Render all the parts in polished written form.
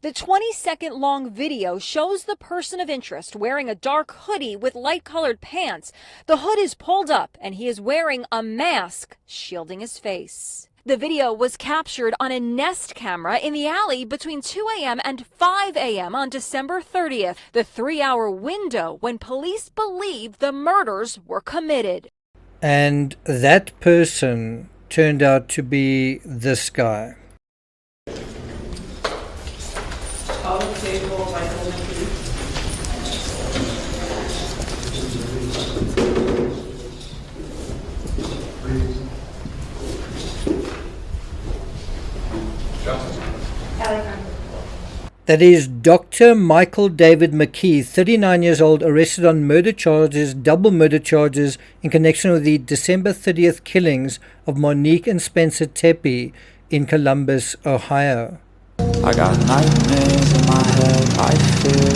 The 20-second long video shows the person of interest wearing a dark hoodie with light-colored pants. The hood is pulled up and he is wearing a mask shielding his face. The video was captured on a Nest camera in the alley between 2 a.m. and 5 a.m. on December 30th, the 3-hour window when police believe the murders were committed. And that person turned out to be this guy. That is Dr. Michael David McKee, 39 years old, arrested on murder charges, double murder charges, in connection with the December 30th killings of Monique and Spencer Tepe in Columbus, Ohio. I got nightmares in my head, I fear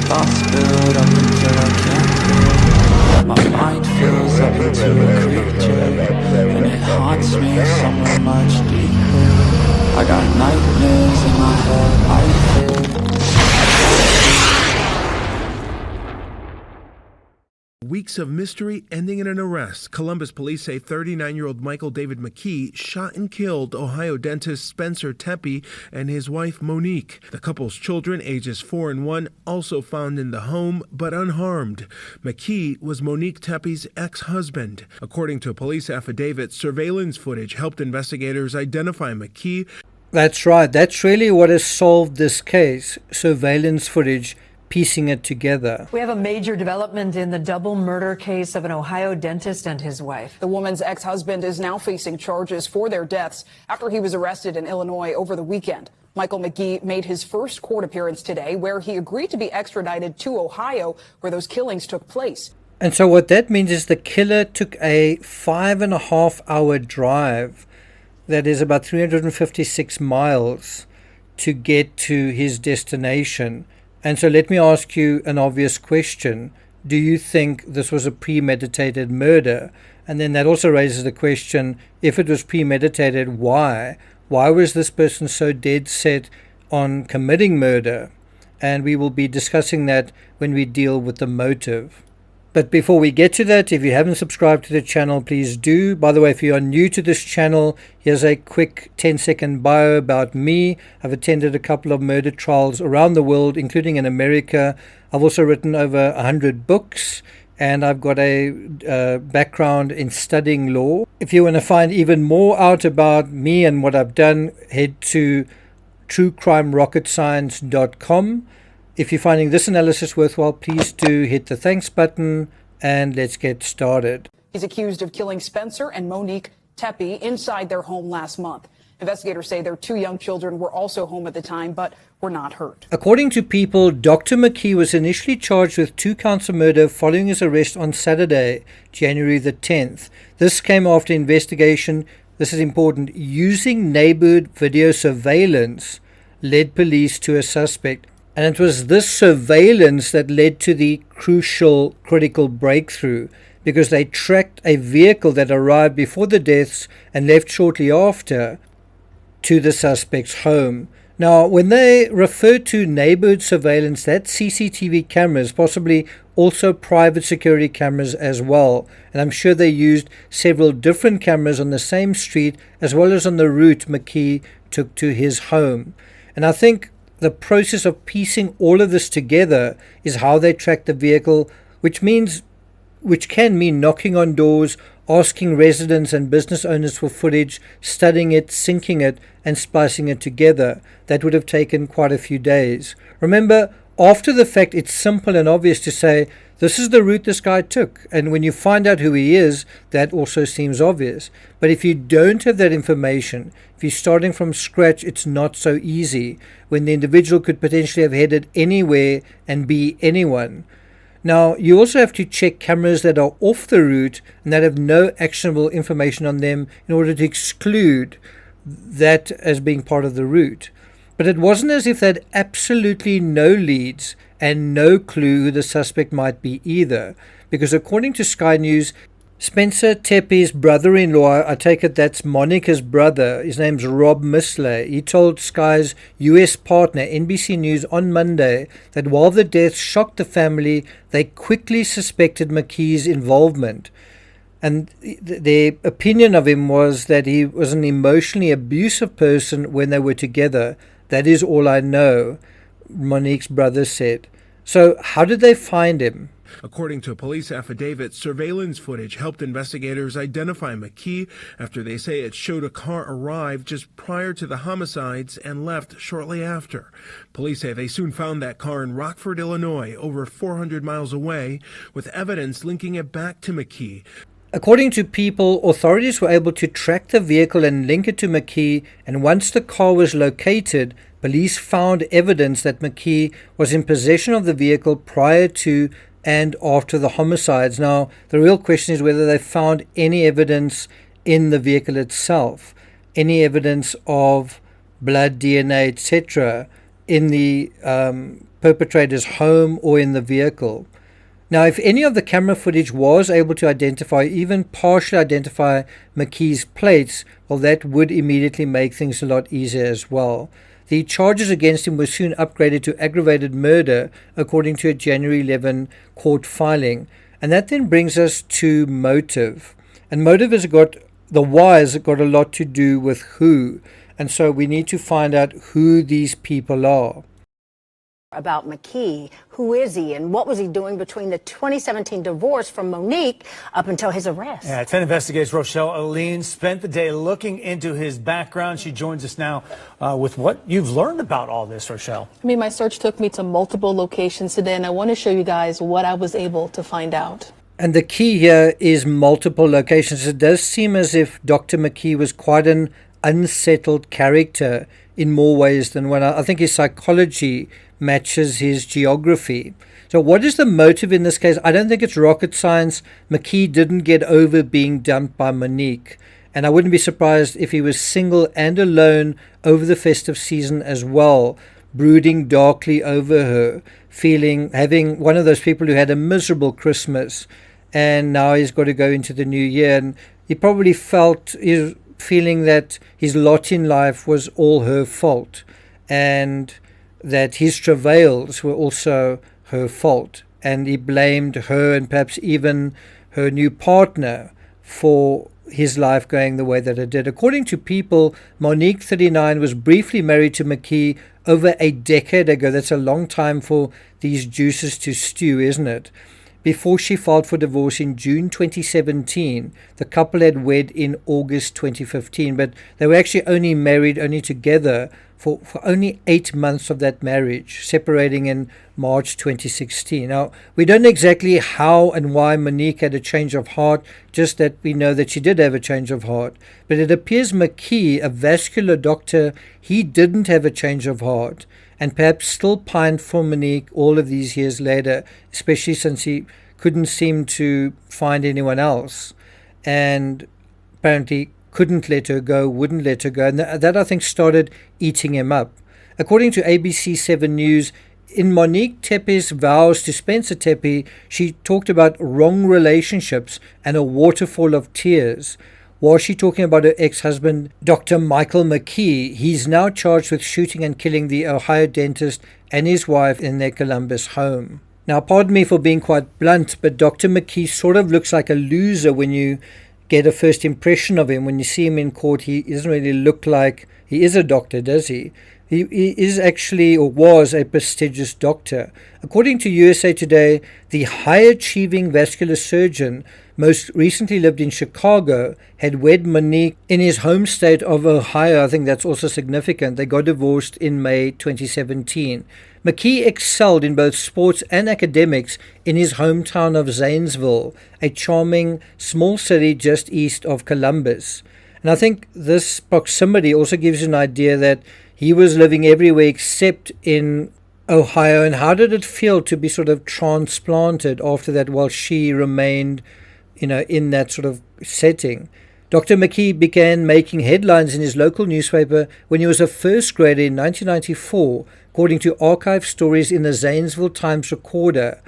thoughts build up until I can't breathe. My mind fills up into a creature, and it haunts me somewhere much deeper. I got nightmares in my head, I fear. Weeks of mystery ending in an arrest. Columbus police say 39-year-old Michael David McKee shot and killed Ohio dentist Spencer Tepe and his wife Monique. The couple's children, ages 4 and 1, also found in the home but unharmed. McKee was Monique Tepe's ex-husband. According to a police affidavit, surveillance footage helped investigators identify McKee. That's right. That's really what has solved this case. Surveillance footage, piecing it together. We have a major development in the double murder case of an Ohio dentist and his wife. The woman's ex-husband is now facing charges for their deaths after he was arrested in Illinois over the weekend. Michael McKee made his first court appearance today, where he agreed to be extradited to Ohio, where those killings took place. And so what that means is the killer took a 5.5-hour drive, that is about 356 miles, to get to his destination. And so let me ask you an obvious question. Do you think this was a premeditated murder? And then that also raises the question, if it was premeditated, why? Why was this person so dead set on committing murder? And we will be discussing that when we deal with the motive. But before we get to that, if you haven't subscribed to the channel, please do. By the way, if you are new to this channel, here's a quick 10-second bio about me. I've attended a couple of murder trials around the world, including in America. I've also written over 100 books, and I've got a background in studying law. If you want to find even more out about me and what I've done, head to truecrimerocketscience.com. If you're finding this analysis worthwhile, please do hit the thanks button and let's get started. He's accused of killing Spencer and Monique Tepe inside their home last month. Investigators say their 2 young children were also home at the time, but were not hurt. According to People, Dr. McKee was initially charged with 2 counts of murder following his arrest on Saturday, January the 10th. This came after investigation, this is important, using neighborhood video surveillance led police to a suspect. And it was this surveillance that led to the critical breakthrough, because they tracked a vehicle that arrived before the deaths and left shortly after to the suspect's home. Now, when they refer to neighborhood surveillance, that's CCTV cameras, possibly also private security cameras as well. And I'm sure they used several different cameras on the same street as well as on the route McKee took to his home. And I think the process of piecing all of this together is how they track the vehicle, which can mean knocking on doors, asking residents and business owners for footage, studying it, syncing it, and splicing it together. That would have taken quite a few days. Remember, after the fact, it's simple and obvious to say, this is the route this guy took. And when you find out who he is, that also seems obvious. But if you don't have that information, if you're starting from scratch, it's not so easy, when the individual could potentially have headed anywhere and be anyone. Now, you also have to check cameras that are off the route and that have no actionable information on them in order to exclude that as being part of the route. But it wasn't as if they had absolutely no leads and no clue who the suspect might be either, because according to Sky News, Spencer Tepe's brother-in-law, I take it that's Monica's brother, his name's Rob Misley. He told Sky's US partner, NBC News, on Monday that while the deaths shocked the family, they quickly suspected McKee's involvement. And their opinion of him was that he was an emotionally abusive person when they were together. That is all I know, Monique's brother said. So how did they find him? According to a police affidavit, surveillance footage helped investigators identify McKee after they say it showed a car arrived just prior to the homicides and left shortly after. Police say they soon found that car in Rockford, Illinois, over 400 miles away, with evidence linking it back to McKee. According to People, authorities were able to track the vehicle and link it to McKee, and once the car was located, police found evidence that McKee was in possession of the vehicle prior to and after the homicides. Now, the real question is whether they found any evidence in the vehicle itself, any evidence of blood, DNA, etc., in the perpetrator's home or in the vehicle. Now, if any of the camera footage was able to identify, even partially identify McKee's plates, well, that would immediately make things a lot easier as well. The charges against him were soon upgraded to aggravated murder, according to a January 11 court filing. And that then brings us to motive. And motive has got, the why has got a lot to do with who. And so we need to find out who these people are. About McKee, who is he and what was he doing between the 2017 divorce from Monique up until his arrest? Yeah, 10 Investigates Rochelle Aline spent the day looking into his background. She joins us now with what you've learned about all this, Rochelle. I mean, my search took me to multiple locations today, and I want to show you guys what I was able to find out. And the key here is multiple locations. It does seem as if Dr. McKee was quite an unsettled character in more ways than one. I think his psychology matches his geography. So what is the motive in this case? I don't think it's rocket science. McKee didn't get over being dumped by Monique. And I wouldn't be surprised if he was single and alone over the festive season as well, brooding darkly over her, having one of those people who had a miserable Christmas and now he's got to go into the new year. And he probably feeling that his lot in life was all her fault, and that his travails were also her fault, and he blamed her and perhaps even her new partner for his life going the way that it did. According to People, Monique, 39, was briefly married to McKee over a decade ago. That's a long time for these juices to stew, isn't it? Before she filed for divorce in June 2017, the couple had wed in August 2015, but they were actually only married, only together for only 8 months of that marriage, separating in March 2016. Now, we don't know exactly how and why Monique had a change of heart, just that we know that she did have a change of heart. But it appears McKee, a vascular doctor, he didn't have a change of heart, and perhaps still pined for Monique all of these years later, especially since he couldn't seem to find anyone else, and apparently couldn't let her go, wouldn't let her go, and that I think started eating him up. According to ABC 7 News, in Monique Tepe's vows to Spencer Tepe, she talked about wrong relationships and a waterfall of tears. Was she talking about her ex-husband, Dr. Michael McKee? He's now charged with shooting and killing the Ohio dentist and his wife in their Columbus home. Now, pardon me for being quite blunt, but Dr. McKee sort of looks like a loser when you get a first impression of him. When you see him in court, he doesn't really look like he is a doctor, does he? He is actually, or was, a prestigious doctor. According to USA Today, the high-achieving vascular surgeon most recently lived in Chicago, had wed Monique in his home state of Ohio. I think that's also significant. They got divorced in May 2017. McKee excelled in both sports and academics in his hometown of Zanesville, a charming small city just east of Columbus. And I think this proximity also gives you an idea that he was living everywhere except in Ohio. And how did it feel to be sort of transplanted after that while she remained, in that sort of setting? Dr. McKee began making headlines in his local newspaper when he was a first grader in 1994, according to archive stories in the Zanesville Times Recorder.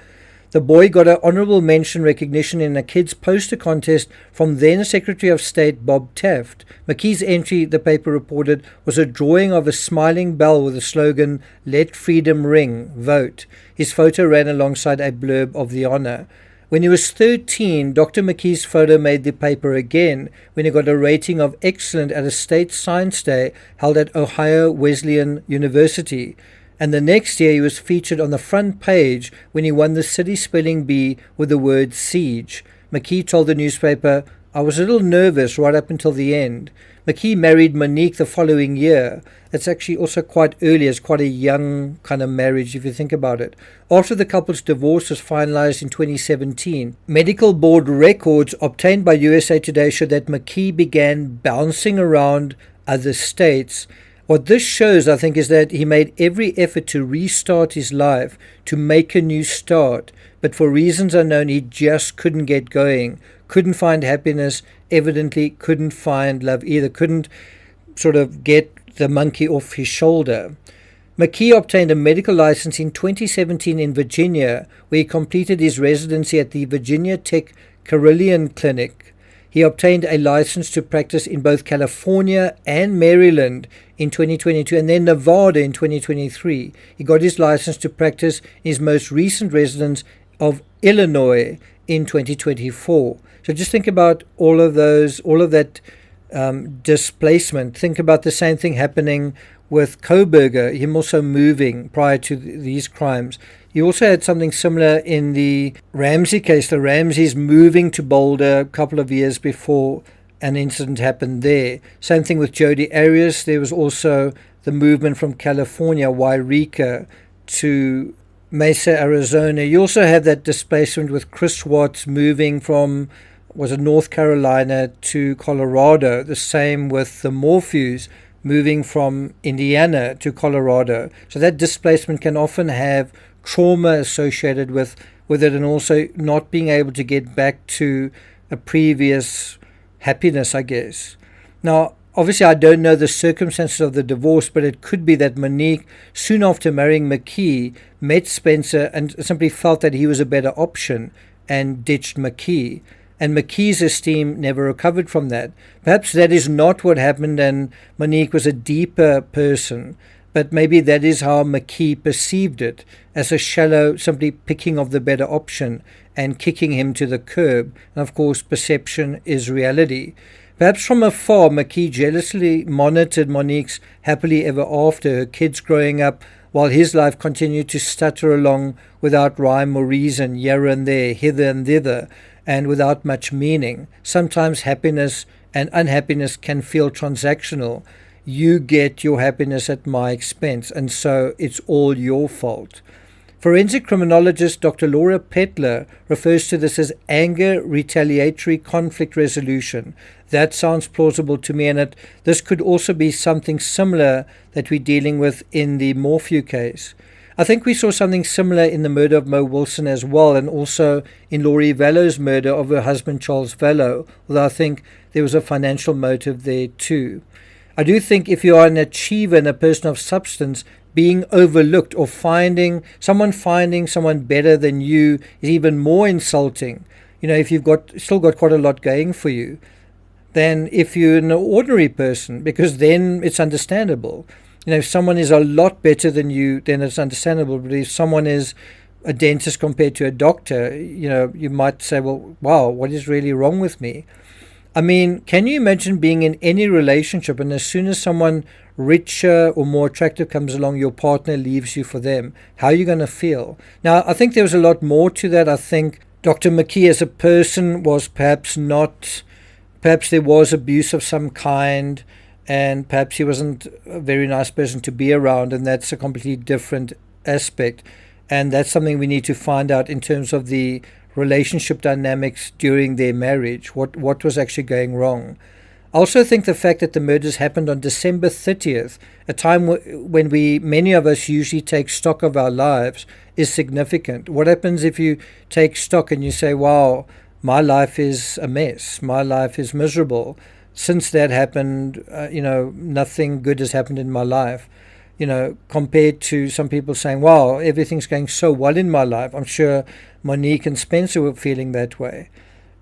The boy got an honorable mention recognition in a kids poster contest from then Secretary of State Bob Taft. McKee's entry, the paper reported, was a drawing of a smiling bell with the slogan, "Let freedom ring, vote." His photo ran alongside a blurb of the honor. When he was 13, Dr. McKee's photo made the paper again when he got a rating of excellent at a state science day held at Ohio Wesleyan University. And the next year he was featured on the front page when he won the city spelling bee with the word siege. McKee told the newspaper, "I was a little nervous right up until the end." McKee married Monique the following year. It's actually also quite early. It's quite a young kind of marriage if you think about it. After the couple's divorce was finalized in 2017, medical board records obtained by USA Today showed that McKee began bouncing around other states. What this shows, I think, is that he made every effort to restart his life, to make a new start, but for reasons unknown, he just couldn't get going, couldn't find happiness, evidently couldn't find love either, couldn't sort of get the monkey off his shoulder. McKee obtained a medical license in 2017 in Virginia, where he completed his residency at the Virginia Tech Carilion Clinic. He obtained a license to practice in both California and Maryland in 2022 and then Nevada in 2023. He got his license to practice in his most recent residence of Illinois in 2024. So just think about all of that displacement. Think about the same thing happening with Koberger, him also moving prior to these crimes. You also had something similar in the Ramsey case. The Ramseys moving to Boulder a couple of years before an incident happened there. Same thing with Jodi Arias. There was also the movement from California, Wairika, to Mesa, Arizona. You also have that displacement with Chris Watts moving from, was it North Carolina to Colorado. The same with the Morphews moving from Indiana to Colorado. So that displacement can often have trauma associated with it, and also not being able to get back to a previous happiness, I guess. Now, obviously, I don't know the circumstances of the divorce, but it could be that Monique, soon after marrying McKee, met Spencer and simply felt that he was a better option and ditched McKee. And McKee's esteem never recovered from that. Perhaps that is not what happened and Monique was a deeper person, but maybe that is how McKee perceived it, as a shallow, simply picking of the better option and kicking him to the curb. And of course, perception is reality. Perhaps from afar, McKee jealously monitored Monique's happily ever after, her kids growing up, while his life continued to stutter along without rhyme or reason, here and there, hither and thither, and without much meaning. Sometimes happiness and unhappiness can feel transactional. You get your happiness at my expense, and so it's all your fault. Forensic criminologist Dr. Laura Petler refers to this as anger retaliatory conflict resolution. That sounds plausible to me, and this could also be something similar that we're dealing with in the Morphew case. I think we saw something similar in the murder of Mo Wilson as well, and also in Laurie Vallo's murder of her husband Charles Vallow, although I think there was a financial motive there too. I do think if you are an achiever and a person of substance, being overlooked or finding someone better than you is even more insulting. You know, if you've still got quite a lot going for you, than if you're an ordinary person, because then it's understandable. You know, if someone is a lot better than you, then it's understandable. But if someone is a dentist compared to a doctor, you know, you might say, well, wow, what is really wrong with me? I mean, can you imagine being in any relationship and as soon as someone richer or more attractive comes along, your partner leaves you for them? How are you going to feel? Now, I think there was a lot more to that. I think Dr. McKee as a person was perhaps there was abuse of some kind, and perhaps he wasn't a very nice person to be around, and that's a completely different aspect. And that's something we need to find out in terms of the relationship dynamics during their marriage. What was actually going wrong? I also think the fact that the murders happened on December 30th, a time when many of us usually take stock of our lives, is significant. What happens if you take stock and you say, wow, my life is a mess, my life is miserable. Since that happened, nothing good has happened in my life. compared to some people saying, wow, everything's going so well in my life. I'm sure Monique and Spencer were feeling that way.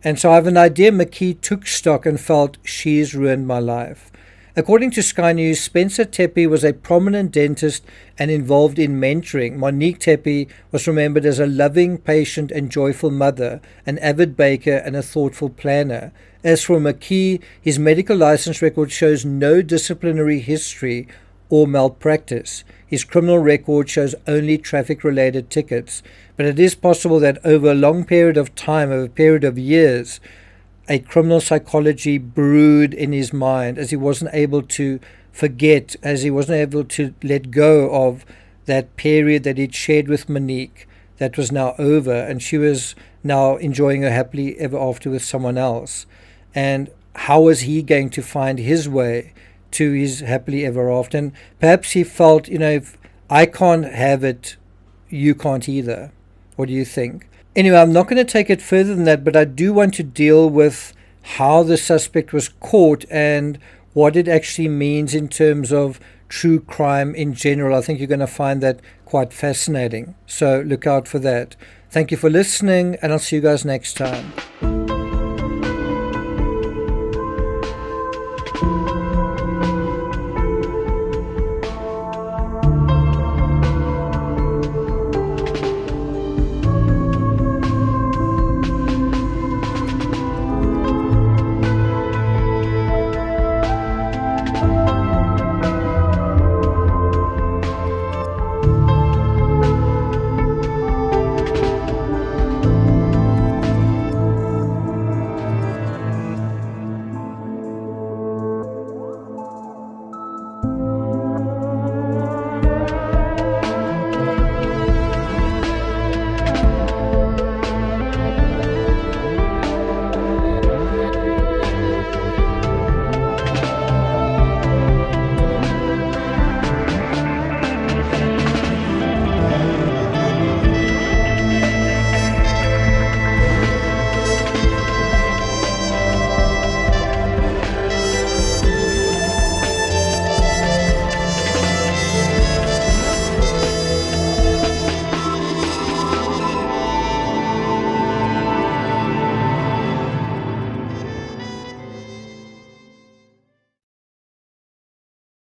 And so I have an idea McKee took stock and felt, she's ruined my life. According to Sky News, Spencer Tepe was a prominent dentist and involved in mentoring. Monique Tepe was remembered as a loving, patient and joyful mother, an avid baker and a thoughtful planner. As for McKee, his medical license record shows no disciplinary history or malpractice. His criminal record shows only traffic-related tickets. But it is possible that over a long period of time, over a period of years, a criminal psychology brewed in his mind as he wasn't able to forget, as he wasn't able to let go of that period that he'd shared with Monique that was now over, and she was now enjoying her happily ever after with someone else. And how was he going to find his way to his happily ever after? And perhaps he felt, if I can't have it, you can't either. What do you think? Anyway, I'm not going to take it further than that, but I do want to deal with how the suspect was caught and what it actually means in terms of true crime in general. I think you're going to find that quite fascinating. So look out for that. Thank you for listening, and I'll see you guys next time.